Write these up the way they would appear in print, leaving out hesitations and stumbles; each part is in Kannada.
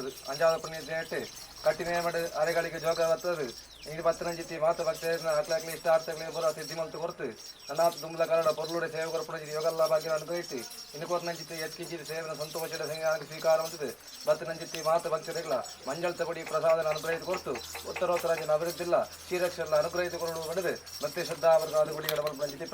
ಬರ್ತದೆ ಅಂಜಾದ ಪುಣ್ಯ ನೆಟ್ಟು ಕಟ್ಟಿನೇ ಮಾಡಿ ಅರೆಗಳಿಗೆ ಜೋಗ ಬರ್ತದೆ ಈಗ 15 ಮಾತು ಭಕ್ತ ಅಕ್ಲಾಕ್ಲಿ ಇಷ್ಟ ಆರ್ತಗಳಿಗೆ ಬರೋ ಸಿದ್ಧಿ ಮಲ್ತು ಕೊಡ್ತು ನನ್ನ ತುಂಬಲ ಕನ್ನಡ ಪೊರ್ಲುಡೆ ಸೇವೆ ಕೊರಪಣಿಸಿ ಯೋಗಲ್ಲ ಭಾಗ್ಯ ಅನುಗ್ರಹಿಸಿ ಇನ್ನು ಕೋರ್ನಂಚಿತ್ತು ಎತ್ಕಿಂಚಿ ಸೇವೆನ ಸಂತೋಷದ ಸಂಘ ಸ್ವೀಕಾರ ಹೊಂದಿದೆ 15 ಮಾತು ಭಕ್ತರಿಲ್ಲ ಮಂಜಳ ತಗೊಡಿ ಪ್ರಸಾದನ ಅನುಗ್ರಹಿತ ಕೊಡ್ತು ಉತ್ತರೋತ್ತರಾಜ್ಯನ ಅಭಿವೃದ್ಧಿಲ್ಲ ಶ್ರೀರಕ್ಷೆಲ್ಲ ಅನುಗ್ರಹಿತ ಕೊರಡು ಪಡೆದು ಮತ್ತೆ ಶ್ರದ್ಧಾ ಅವರ ಅದು ಗುಡಿಗಳ ಮಲ್ಪಂಚಿತಿ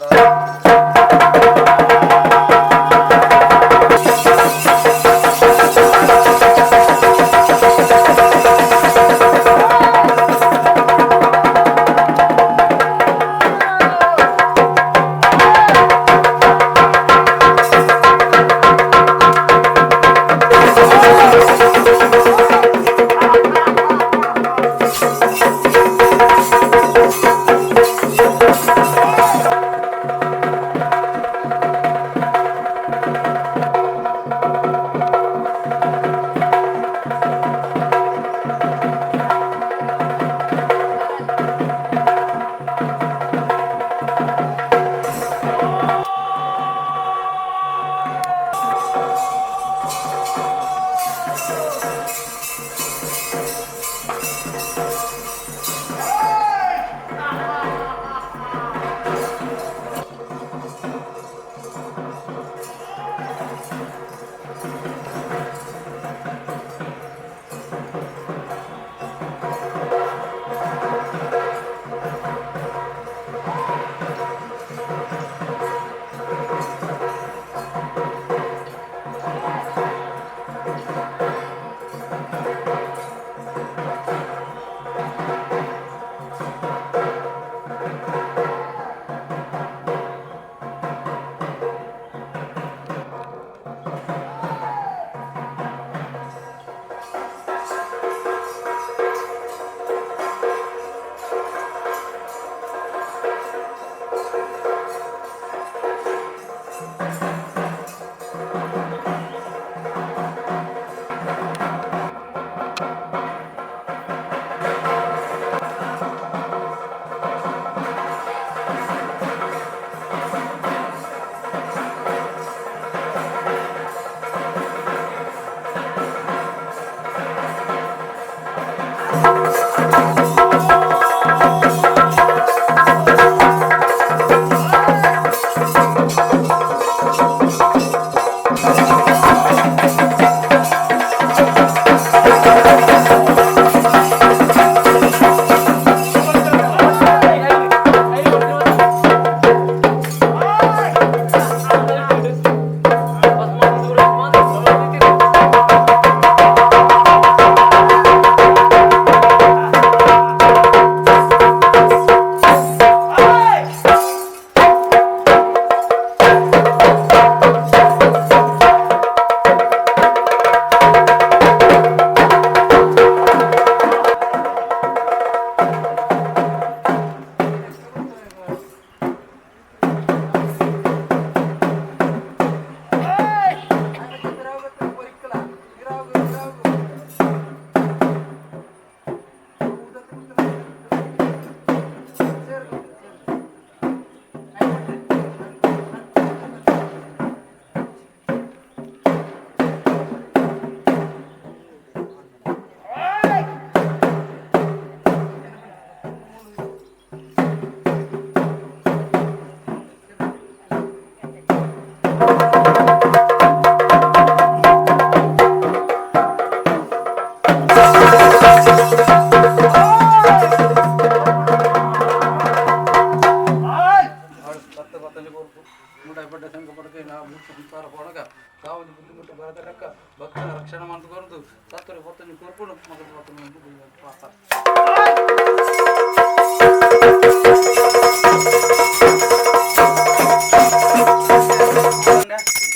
ಭಕ್ತರ ರಕ್ಷಣೆ ಮಾಡಿಕೊಂಡು ಸತ್ತರೆ ಹೊತ್ತನ್ನು ಕೋರ್ಕೊಂಡು ಮಗನ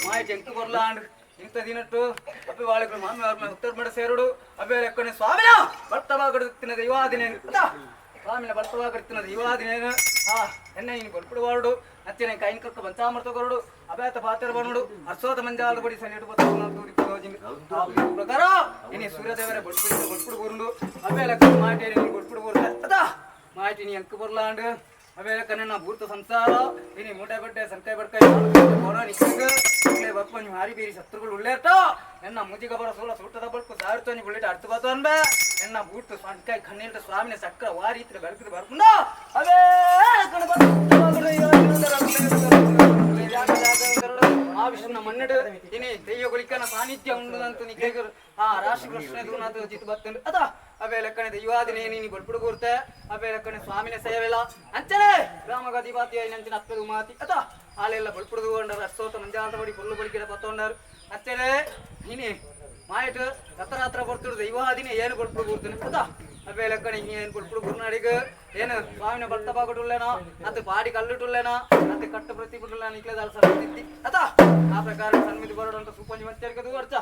ಮಾಹಿತಿ ಎಂಟು ಬರ್ಲಾಂಡ್ ಇಂಥ ದಿನಟ್ಟು ಅಪ್ಪಿ ವಾಳಿಗಳು ಮಾಮಿ ಉತ್ತರ ಮಡ ಸೇರುಡು ಅಬ್ಬೆ ಲೆಕ್ಕನೆ ಸ್ವಾಮಿನ ಭರ್ತವಾಗಡುತ್ತಿನ ದೈವಾದಿನೇ ಸ್ವಾಮಿನ ಭರ್ತವಾಗಡುತ್ತಿನ ದೈವಾದಿನೇನು ಎನ್ನ ಇನ್ನು ಕೊಡ್ಬಿಡುವಾಡು ಅಚ್ಚನೆ ಕೈನ್ ಕಕ್ಕ ಪಂಚಾಮೃತ ಕೊರಡು ಅಭ್ಯಾತ ಪಾತ್ರ ಬನ್ನಡು ಅರ್ಸೋತ ಮಂಜಾಲ ಬಡಿ ಸನ್ನಿಟ್ಟು ಪ್ರಕಾರ ಇನಿ ಸೂರ್ಯದೇವರ ಬಡ್ಬಿಡು ಗೋರುಂಡು ಅಬ್ಬೆ ಲೆಕ್ಕ ಮಾಟಿ ಕೊಡ್ಬಿಡು ಗೋರುಂಡ ಮಾಹಿತಿ ನೀ ಎಂಕ ಬರ್ಲಾಂಡ್ अबे कने ना भूत संसार इनी मोटे बड्डे संकाय बडकाय कोण निकग इले बप्पनी मारी बीरी शत्रुगुलु उल्लेट एन्न मुजी गबर सोला सुट्टದ ಬಳ್ಕು ಸಾರ್ತೋನಿ ಬುಳ್ಳಿಟ ಅರ್ಥ ಬಾತು ಅನ್ಬೆ ಎನ್ನ ಭೂತ ಸಂಕಾಯ ಖನ್ನಿಲ್ಟ ಸ್ವಾಮಿನ ಸಕ್ರ ವಾರಿ ಇತ್ರ ಬೆಳಕದ ಬರ್ಕೊಂಡ ಅಬೇ ಕಣ ಆ ವಿಷ್ಣುನ ಮನ್ನಡು ಇನಿ ದೈವಗಳಿಕನ ಸಾನ್ನಿಧ್ಯ ಉಂಡುದಂತ ನಿಕೇಗರು ಆ ರಾಶಿ ಕೃಷ್ಣ ದೂನಾಥ ಜಿತ್ ಬತ್ತಂಡು ಅದ ಅಬೇ ಲೆಕ್ಕನೆ ದೈವಾದಿನೇ ನೀನಿ ಬಳ್ಪುಡು ಕೂರ್ತೆ ಅಬೇ ಲೆಕ್ಕನೆ ಸ್ವಾಮಿನ ಸೇವೆಲ್ಲ ಅಂಚನೆ ಗ್ರಾಮಗದಿ ಬಾತಿ ಐನಂಚಿನ ಅಪ್ಪದು ಮಾತಿ ಅದ ಆಲೆಲ್ಲ ಬಳ್ಪುಡು ಕೊಂಡರು ಅರ್ಸೋತ ಮಂಜಾಂತ ಬಡಿ ಪೊಲ್ಲು ಬಳಿಕೆಡ ಪತ್ತೊಂಡರು ಅಂಚನೆ ನೀನಿ ಮಾಯಿಟ್ ರತರಾತ್ರ ಬರ್ತಿಡು ದೈವಾದಿನೇ ಏನು ಬಳ್ಪುಡು ಕೂರ್ತಾನೆ ಅದ ಅಬೇ ಲೆಕ್ಕನೆ ಏನು ಬಳ್ಪುಡು ಕೂರ್ನಾಡಿಗ ಏನು ಸ್ವಾಮಿನ ಬರ್ತ ಬಾಗಟುಲ್ಲೇನೋ ಅದು ಬಾಡಿ ಕಲ್ಲುಟುಲ್ಲೇನೋ ಅದು ಕಟ್ಟು ಪ್ರತಿ ಬಿಟ್ಟುಲ್ಲ ನಿಕ್ಲೆ ದಾಲ್ ಸರ್ತಿದ್ದಿ ಅದ ಆ ಪ್ರಕಾರ ಸನ್ಮಿತಿ ಬರೋಡು ಅಂತ ಸುಪಂಜಿ ಮಂಚರಿಕದು ವರ್ಚ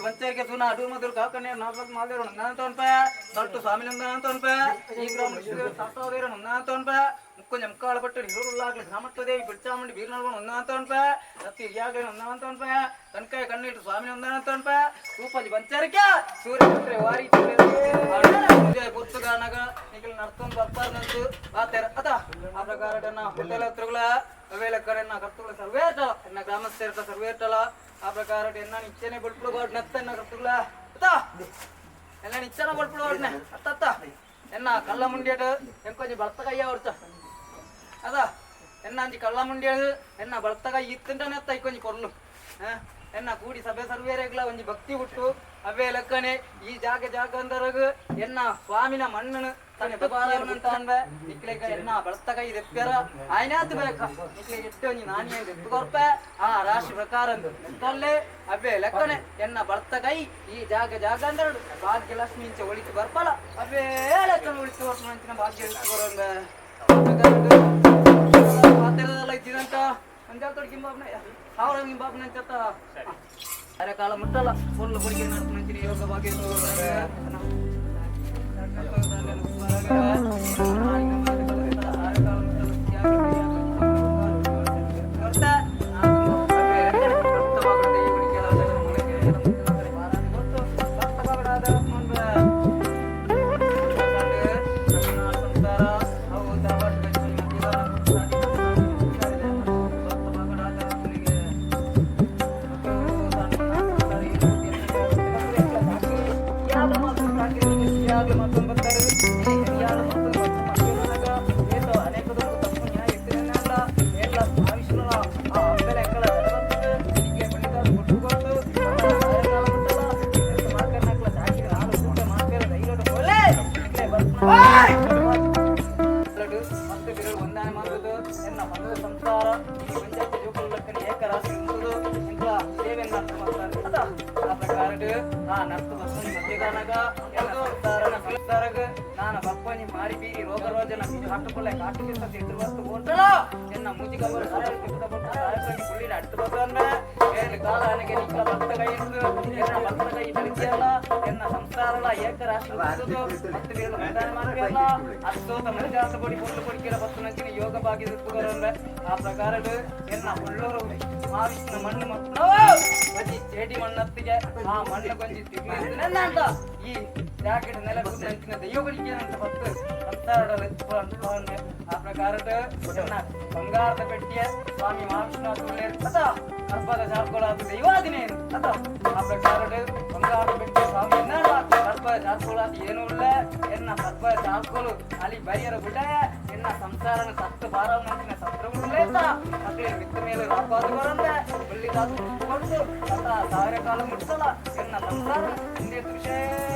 पंचायत सुना अडूर मधुर काकने नाफक मालदेर नंदान तोनपे सल्टु स्वामी नंदान तोनपे ई ग्राम विश्वदेव सातवदेर नंदान तोनपे मुक्को जमकाळ पट्टु हिरुरुल्लाग्ल ग्रामत्वदेवी बिच्चामंडी बीरनल्वन नंदान तोनपे रत्ति यागे नंदान तोनपे तनकाय कन्नीट स्वामी नंदान तोनपे रूपज पंचायत सूर्यपुत्र वारी जय पुस्तकानग निकल नर्तन ಬರ್ತಾರನಂತು ಆತರ ಅದ ಆ ಪ್ರಕಾರನ ಹೋಟೆಲ್ ಹತ್ರಗಳ ಅವೇಲಕರನ್ನ ಕರ್ತುಗಳ ಸರ್ವೇಟ ಎನ್ನ ಗ್ರಾಮಸ್ಥರ ಸರ್ವೇಟಲ ಆ ಪ್ರಕಾರ ಎನ್ನ ನಿಚ್ಚನೆ ಬಳ್ಪುಡು ಗೋಡ್ ನತ್ತನ್ನ ಕರ್ತುಗಳ ಅದ ಎನ್ನ ನಿಚ್ಚನ ಬಳ್ಪುಡು ಗೋಡ್ನೆ ಅತ್ತ ಎನ್ನ ಕಲ್ಲ ಮುಂಡಿಯಟ ಎಂಕೊಂಜಿ ಬಳತಕಯ್ಯ ಹೊರ್ಚ ಅದ ಎನ್ನ ಅಂಜಿ ಕಲ್ಲ ಮುಂಡಿಯಡು ಎನ್ನ ಬಳತಕ ಇತ್ತಂಟನೆ ಅತ್ತ ಇಕೊಂಜಿ ಕೊರ್ಲು ಎನ್ನ ಕೂಡಿ ಸಭೆ ಸರ್ವೇರೆಗ್ಲ ಒಂಜಿ ಭಕ್ತಿ ಹುಟ್ಟು ಅವೇ ಲೆಕ್ಕನೆ ಈ ಜಾಗ ಅಂದರಗ ಎನ್ನ ಸ್ವಾಮಿನ ಮಣ್ಣನ ತನ್ನ ಬಾರವನಂತ ಅನ್ಬೆ ನಿಕ್ಲೆಗ ಎನ್ನ ಬಳತಕ ಇದೆಪ್ಪರ ಆಯ್ನಾತ್ ಬೇಕ ನಿಕ್ಲೆ ಎಟ್ಟು ಒಂಜಿ ನಾನಿ ಅಂತ ಎತ್ತುಕೊರ್ಪೆ ಆ ರಾಶಿ ಪ್ರಕಾರ ಅಂತಲ್ಲೇ ಅವೇ ಲೆಕ್ಕನೆ ಎನ್ನ ಬಳತಕೈ ಈ ಜಾಗ ಅಂದರ ಭಾಗ್ಯಲಕ್ಷ್ಮಿ ಇಂಚ ಒಳಿತು ಬರ್ಪಲ ಅವೇ ಲೆಕ್ಕನ ಉಳಿತು ಬರ್ಪಂಚಿನ ಭಾಗ್ಯ ಉಳಿತು ಬರೋಂಗ ಮಾತೆಲ್ಲ ಇದ್ದಿದಂತ ಅಂಜಾತೋಡ್ ಕಿಂಬಾಬ್ನ ಸಾವಿರ ಕಿಂಬಾಬ್ನ ಅಂಚತ್ತ ಅರೆ ಕಾಲ ಮುಟ್ಟಲ್ಲ ಫುಲ್ ಬಡಿಗೆ ನಡ್ಕೊಂತೀನಿ ಯೋಗ ಭಾಗ್ಯ ನಾನು ಬಪ್ಪನಿ ಮಾರಿ ಬೀರಿ ರೋಗ ರೋಜನ ಕಾಟುಕೊಳ್ಳೆ ಕಾಟುಗೆ ಸತಿ ಎದುರುವಸ್ತು ಹೋಟಳ ಎನ್ನ ಮುಜಿಗ ಅವರು ಸಾರಕ್ಕೆ ಕುಳ್ಳಿನ ಅಟ್ಟು ಬಂದ್ರೆ ಏಳು ಕಾಲ ನನಗೆ ನಿಕ್ಕ ಭಕ್ತ ಕೈ ಎನ್ನ ಭಕ್ತ ಕೈ ಬೆಳಕಿಯಲ್ಲ ಎನ್ನ ಸಂಸಾರಲ ಏಕ ರಾಷ್ಟ್ರ ಮತ್ತು ಬೇರು ಮೈದಾನ ಮಾರ್ಗಲ್ಲ ಅಷ್ಟೋತ ಮರಿಜಾತ ಕೊಡಿ ಪೊಳ್ಳು ಕೊಡಿಕೆಲ ಬತ್ತು ನಂಚಿನ ಯೋಗ ಭಾಗ್ಯದ ತುಗರನ್ರೆ ಆ ಪ್ರಕಾರದ ಎನ್ನ ಉಳ್ಳೋರು ಮಾವಿನ ಮಣ್ಣು ಮತ್ತು ಅದಿ ಚೇಡಿ ಮಣ್ಣತ್ತಿಗೆ ಆ ಮಣ್ಣು ಕೊಂಜಿ ತಿನ್ನ ಅಂತ ಈ ಜಾಕೆಟ್ ನೆಲ ನಂಚಿನ ದೈವಗಳಿಗೆ ಅಂತ ಬತ್ತು ಸಂಸಾರದಲ್ಲಿ ಆ ಪ್ರಕಾರದ ಎನ್ನ ಬಂಗಾರದ ಪೆಟ್ಟಿಯ ಸ್ವಾಮಿ ಮಹಾವಿಷ್ಣು ಅದ ಕರ್ಪದ ಜಾರ್ಕೊಳಾದ ದೈವಾದಿನೇ ಅದ ಆ ಪ್ರಕಾರದ ಬಂಗಾರದ ಪೆಟ್ಟಿಯ ಸ್ವಾಮಿ ಕರ್ಪದ ಜಾರ್ಕೊಳಾದ ಏನೂ ಇಲ್ಲ ಎನ್ನ ಕರ್ಪದ ಜಾರ್ಕೊಳು ಅಲ್ಲಿ ಬರಿಯರ ಬಿಡ ಎನ್ನ ಸಂಸಾರನ ಸತ್ತು ಬಾರವನಂಚಿನ ಸತ್ರವುಳ್ಳೇ ಮಕ್ಕಳಿಗೆ ಬಿತ್ತ ಮೇಲೆ ರಾಪಾದು ಬರಂದ್ರೆ ಬಳ್ಳಿ ದಾಸು ಕೊಟ್ಟು ಅತ ಸಾವಿರ ಕಾಲ ಮುಟ್ಸಲ್ಲ ಎನ್ನ ಸಂಸಾರ ಹಿಂದೆ ವಿಷಯ